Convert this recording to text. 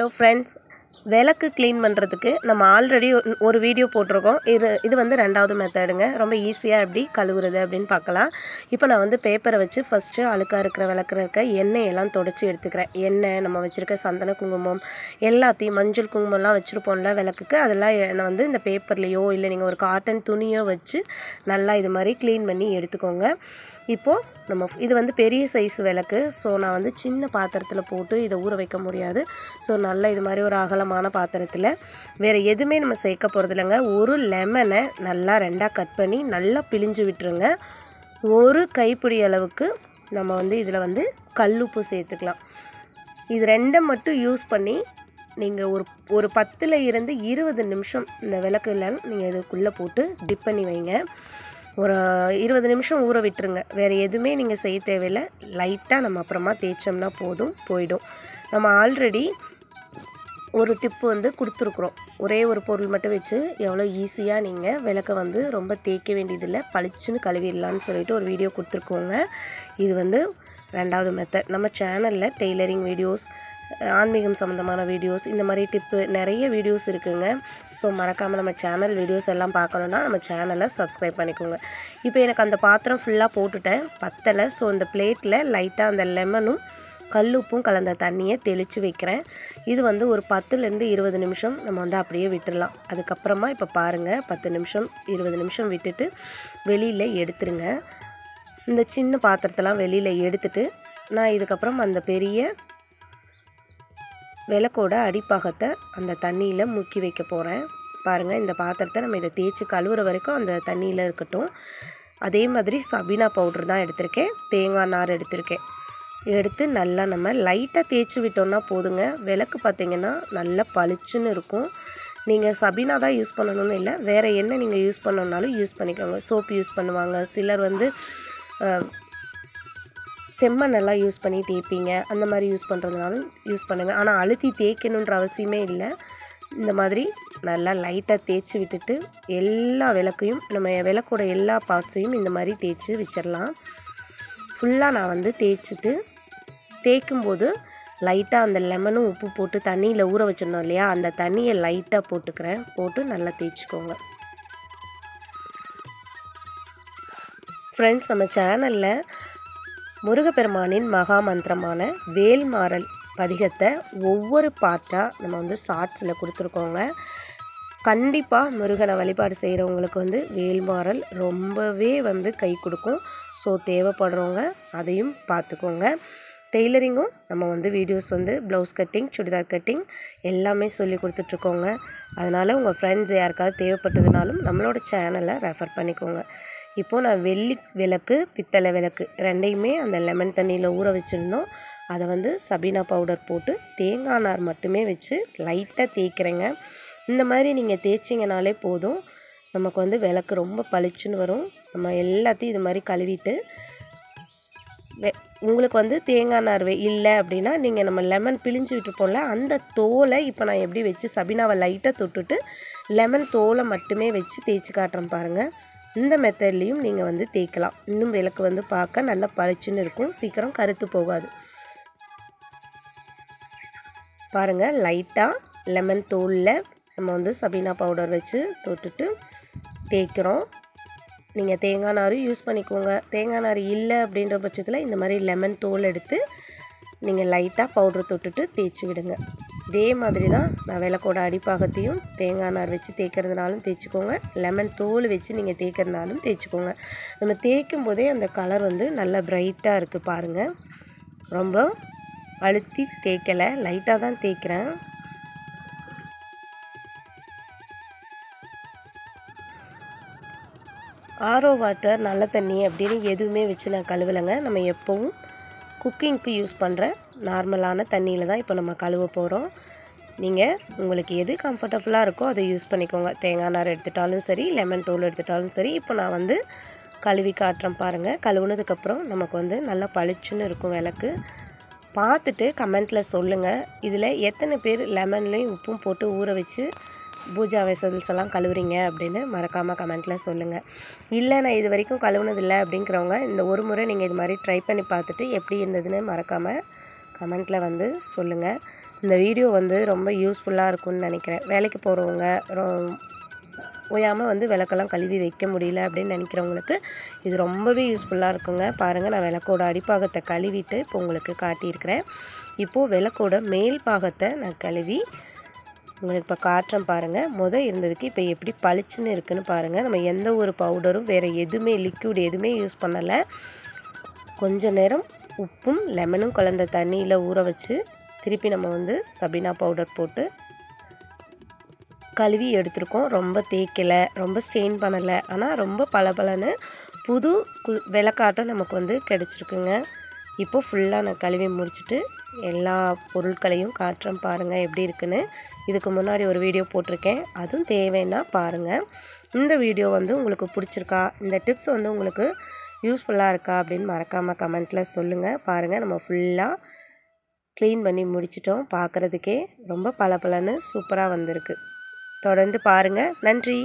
Hello friends, விளக்கு clean பண்ணுறதுக்கு நம்ம ஆல்ரெடி ஒரு வீடியோ போட்டிருக்கோம். இது வந்து ரெண்டாவது மெத்தடுங்க. ரொம்ப ஈஸியாக எப்படி கழுவுறது அப்படின்னு பார்க்கலாம். இப்போ நான் வந்து பேப்பரை வச்சு ஃபஸ்ட்டு அழுக்காக இருக்கிற விளக்குல இருக்க எண்ணெயெல்லாம் தொடச்சி எடுத்துக்கிறேன். எண்ணெய், நம்ம வச்சுருக்க சந்தன குங்குமம் எல்லாத்தையும், மஞ்சள் குங்குமம்லாம் வச்சுருப்போம்ல விளக்குக்கு, அதெல்லாம் நான் வந்து இந்த பேப்பர்லேயோ இல்லை நீங்கள் ஒரு காட்டன் துணியோ வச்சு நல்லா இது மாதிரி க்ளீன் பண்ணி எடுத்துக்கோங்க. இப்போது நம்ம இது வந்து பெரிய சைஸ் விளக்கு. ஸோ நான் வந்து சின்ன பாத்திரத்தில் போட்டு இதை ஊற வைக்க முடியாது. ஸோ நல்லா இது மாதிரி ஒரு அகலமான பாத்திரத்தில் வேறு எதுவுமே நம்ம சேர்க்க போகிறது இல்லைங்க. ஒரு லெமனை நல்லா ரெண்டாக கட் பண்ணி நல்லா பிழிஞ்சு விட்டுருங்க. ஒரு கைப்பிடி அளவுக்கு நம்ம வந்து இதில் வந்து கல்லுப்பு சேர்த்துக்கலாம். இது ரெண்டை மட்டும் யூஸ் பண்ணி நீங்கள் ஒரு 10 இருந்து 20 நிமிஷம் இந்த விளக்குல நீங்கள் இதுக்குள்ளே போட்டு டிப் பண்ணி வைங்க. ஒரு 20 நிமிஷம் ஊற விட்டுருங்க. வேறு எதுவுமே நீங்கள் செய்ய தேவையில்லை. லைட்டாக நம்ம அப்புறமா தேய்ச்சோம்னா போயிடும். நம்ம ஆல்ரெடி ஒரு டிப்பு வந்து கொடுத்துருக்குறோம். ஒரே ஒரு பொருள் மட்டும் வச்சு எவ்வளோ ஈஸியாக நீங்கள் விளக்கை வந்து ரொம்ப தேய்க்க வேண்டியதில்லை, பளிச்சுன்னு கழுவிடலான்னு சொல்லிட்டு ஒரு வீடியோ கொடுத்துருக்கோங்க. இது வந்து ரெண்டாவது மெத்தட். நம்ம சேனலில் டெய்லரிங் வீடியோஸ், ஆன்மீகம் சம்மந்தமான வீடியோஸ், இந்த மாதிரி டிப்பு நிறைய வீடியோஸ் இருக்குதுங்க. ஸோ மறக்காமல் நம்ம சேனல் வீடியோஸ் எல்லாம் பார்க்கணுன்னா நம்ம சேனலை சப்ஸ்கிரைப் பண்ணிக்கோங்க. இப்போ எனக்கு அந்த பாத்திரம் ஃபுல்லாக போட்டுட்டேன், பத்தலை. ஸோ இந்த பிளேட்டில் லைட்டாக அந்த லெமனும் கல்லுப்பும் கலந்த தண்ணியை தெளித்து வைக்கிறேன். இது வந்து ஒரு 10 20 நிமிஷம் நம்ம வந்து அப்படியே விட்டுடலாம். அதுக்கப்புறமா இப்போ பாருங்கள், 10 நிமிஷம் 20 நிமிஷம் விட்டுட்டு வெளியில் எடுத்துருங்க. இந்த சின்ன பாத்திரத்தெல்லாம் வெளியில் எடுத்துட்டு நான் இதுக்கப்புறம் அந்த பெரிய விளக்கோட அடிப்பாகத்தை அந்த தண்ணியில் முக்கி வைக்க போகிறேன். பாருங்கள், இந்த பாத்திரத்தை நம்ம இதை தேய்ச்சி கழுவுற வரைக்கும் அந்த தண்ணியில் இருக்கட்டும். அதே மாதிரி சபீனா பவுடர் தான் எடுத்திருக்கேன், தேங்காய் நார் எடுத்திருக்கேன். எடுத்து நல்லா நம்ம லைட்டாக தேய்ச்சி விட்டோம்னா போதுங்க. விளக்கு பார்த்திங்கன்னா நல்லா பளிச்சுன்னு இருக்கும். நீங்கள் சபீனா தான் யூஸ் பண்ணணும்னு இல்லை, வேறு என்ன நீங்கள் யூஸ் பண்ணணுன்னாலும் யூஸ் பண்ணிக்கோங்க. சோப்பு யூஸ் பண்ணுவாங்க சிலர், வந்து செம்மண்ணெல்லாம் யூஸ் பண்ணி தேய்ப்பீங்க, அந்த மாதிரி யூஸ் பண்ணுறதுனாலும் யூஸ் பண்ணுங்கள். ஆனால் அழுத்தி தேய்க்கணுன்ற அவசியமே இல்லை. இந்த மாதிரி நல்லா லைட்டாக தேய்ச்சி விட்டுட்டு எல்லா விளக்கையும், நம்ம விளக்கோட எல்லா பார்ட்ஸையும் இந்த மாதிரி தேய்ச்சி வச்சிடலாம். ஃபுல்லாக நான் வந்து தேய்ச்சிட்டு, தேய்க்கும்போது லைட்டாக அந்த லெமனும் உப்பு போட்டு தண்ணியில் ஊற வச்சிடணும் இல்லையா, அந்த தண்ணியை லைட்டாக போட்டுக்கிறேன். போட்டு நல்லா தேய்ச்சிக்கோங்க. ஃப்ரெண்ட்ஸ், நம்ம சேனலில் முருகப்பெருமானின் மகா மந்திரமான வேல்மாறல் பதிகத்தை ஒவ்வொரு பார்ட்டாக நம்ம வந்து ஷார்ட்ஸில் கொடுத்துருக்கோங்க. கண்டிப்பாக முருகனை வழிபாடு செய்கிறவங்களுக்கு வந்து வேல்மாறல் ரொம்பவே வந்து கை கொடுக்கும். ஸோ தேவைப்படுறவங்க அதையும் பார்த்துக்கோங்க. டெய்லரிங்கும் நம்ம வந்து வீடியோஸ் வந்து ப்ளவுஸ் கட்டிங், சுடிதார் கட்டிங் எல்லாமே சொல்லி கொடுத்துட்ருக்கோங்க. அதனால் உங்கள் ஃப்ரெண்ட்ஸ் யாருக்காவது தேவைப்பட்டதுனாலும் நம்மளோட சேனலை ரெஃபர் பண்ணிக்கோங்க. இப்போது நான் வெள்ளி விளக்கு, பித்தளை விளக்கு ரெண்டையுமே அந்த லெமன் தண்ணியில் ஊற வச்சுருந்தோம். அதை வந்து சபீனா பவுடர் போட்டு தேங்காய் நார் மட்டுமே வச்சு லைட்டாக தேய்க்கிறேங்க. இந்த மாதிரி நீங்கள் தேய்ச்சிங்கனாலே போதும், நமக்கு வந்து விளக்கு ரொம்ப பளிச்சுன்னு வரும். நம்ம எல்லாத்தையும் இது மாதிரி கழுவிட்டு, உங்களுக்கு வந்து தேங்காய் நார் இல்லை அப்படின்னா நீங்கள் நம்ம லெமன் பிழிஞ்சு விட்டுருப்போம்ல, அந்த தோலை இப்போ நான் எப்படி வச்சு சபீனாவை லைட்டாக தொட்டுட்டு லெமன் தோலை மட்டுமே வச்சு தேய்ச்சி காட்டுறேன் பாருங்கள். இந்த மெத்தட்லேயும் நீங்கள் வந்து தேய்க்கலாம். இன்னும் விளக்கு வந்து பார்க்க நல்லா பளிச்சுன்னு இருக்கும், சீக்கிரம் கருத்து போகாது. பாருங்கள், லைட்டாக லெமன் தோலில் நம்ம வந்து சபீனா பவுடர் வச்சு தொட்டுட்டு தேய்க்கிறோம். நீங்கள் தேங்காய் நாரும் யூஸ் பண்ணிக்கோங்க. தேங்காய் நார் இல்லை அப்படின்ற பட்சத்தில் இந்த மாதிரி லெமன் தோல் எடுத்து நீங்கள் லைட்டாக பவுட்ரு தொட்டுட்டு தேய்ச்சி விடுங்க. இதே மாதிரி தான் நான் விளக்கோட அடிப்பாகத்தையும் தேங்காய் நார் வச்சு தேய்க்கிறதுனாலும் தேய்ச்சிக்கோங்க, லெமன் தோல் வச்சு நீங்கள் தேய்க்கிறதுனாலும் தேய்ச்சிக்கோங்க. நம்ம தேய்க்கும் போதே அந்த கலர் வந்து நல்லா பிரைட்டாக இருக்குது பாருங்கள். ரொம்ப அழுத்தி தேய்க்கலை, லைட்டாக தான் தேய்க்கிறேன். ஆரோ வாட்டர், நல்ல தண்ணி அப்படின்னு எதுவுமே வச்சு நான் கழுவலைங்க. நம்ம எப்போவும் குக்கிங்க்கு யூஸ் பண்ணுற நார்மலான தண்ணியில் தான் இப்போ நம்ம கழுவ போகிறோம். நீங்கள் உங்களுக்கு எது கம்ஃபர்டபுளாக இருக்கோ அதை யூஸ் பண்ணிக்கோங்க. தேங்காய் நார் எடுத்துட்டாலும் சரி, லெமன் தோல் எடுத்துட்டாலும் சரி. இப்போ நான் வந்து கழுவி காட்டுறேன் பாருங்கள். கழுவுனதுக்கப்புறம் நமக்கு வந்து நல்லா பளிச்சுன்னு இருக்கும் விளக்கு. பார்த்துட்டு கமெண்ட்டில் சொல்லுங்கள், இதில் எத்தனை பேர் லெமன்லேயும் உப்பும் போட்டு ஊற வச்சு பூஜா வெசல்ஸ் எல்லாம் கழுவுறீங்க அப்படின்னு மறக்காமல் கமெண்ட்டில் சொல்லுங்கள். இல்லை நான் இது வரைக்கும் கழுவுனதில்லை அப்படிங்கிறவங்க இந்த ஒரு முறை நீங்கள் இது மாதிரி ட்ரை பண்ணி பார்த்துட்டு எப்படி இருந்ததுன்னு மறக்காமல் கமெண்ட்டில் வந்து சொல்லுங்கள். இந்த வீடியோ வந்து ரொம்ப யூஸ்ஃபுல்லாக இருக்கும்னு நினைக்கிறேன். வேலைக்கு போகிறவங்க ஓயாமல் வந்து விளக்கெல்லாம் கழுவி வைக்க முடியல அப்படின்னு நினைக்கிறவங்களுக்கு இது ரொம்பவே யூஸ்ஃபுல்லாக இருக்குங்க. பாருங்கள், நான் விளக்கோட அடிப்பாகத்தை கழுவிட்டு இப்போ உங்களுக்கு காட்டியிருக்கிறேன். இப்போது விளக்கோட மேல் பாகத்தை நான் கழுவி உங்களுக்கு இப்போ காட்டுறேன் பாருங்கள். இருந்ததுக்கு இப்போ எப்படி பளிச்சுன்னு இருக்குன்னு பாருங்கள். நம்ம எந்த ஒரு பவுடரும் வேறு எதுவுமே லிக்விட் எதுவுமே யூஸ் பண்ணலை. கொஞ்ச நேரம் உப்பும் லெமனும் கலந்த தண்ணியில் ஊற வச்சு திருப்பி நம்ம வந்து சபீனா பவுடர் போட்டு கழுவி எடுத்துருக்கோம். ரொம்ப தேய்க்கலை, ரொம்ப ஸ்டெயின் பண்ணலை, ஆனால் ரொம்ப பளபளன்னு புது விளக்காட்டம் நமக்கு வந்து கிடச்சிருக்குங்க. இப்போ ஃபுல்லாக நான் கழுவி முடிச்சுட்டு எல்லா பொருட்களையும் காட்டுறேன் பாருங்கள் எப்படி இருக்குன்னு. இதுக்கு முன்னாடி ஒரு வீடியோ போட்டிருக்கேன், அதுவும் தேவைன்னா பாருங்கள். இந்த வீடியோ வந்து உங்களுக்கு பிடிச்சிருக்கா, இந்த டிப்ஸ் வந்து உங்களுக்கு யூஸ்ஃபுல்லாக இருக்கா அப்படின்னு மறக்காமல் கமெண்ட்டில் சொல்லுங்கள். பாருங்கள், நம்ம ஃபுல்லாக க்ளீன் பண்ணி முடிச்சிட்டோம். பார்க்குறதுக்கே ரொம்ப பளபளன்னு சூப்பராக வந்திருக்கு. தொடர்ந்து பாருங்கள். நன்றி.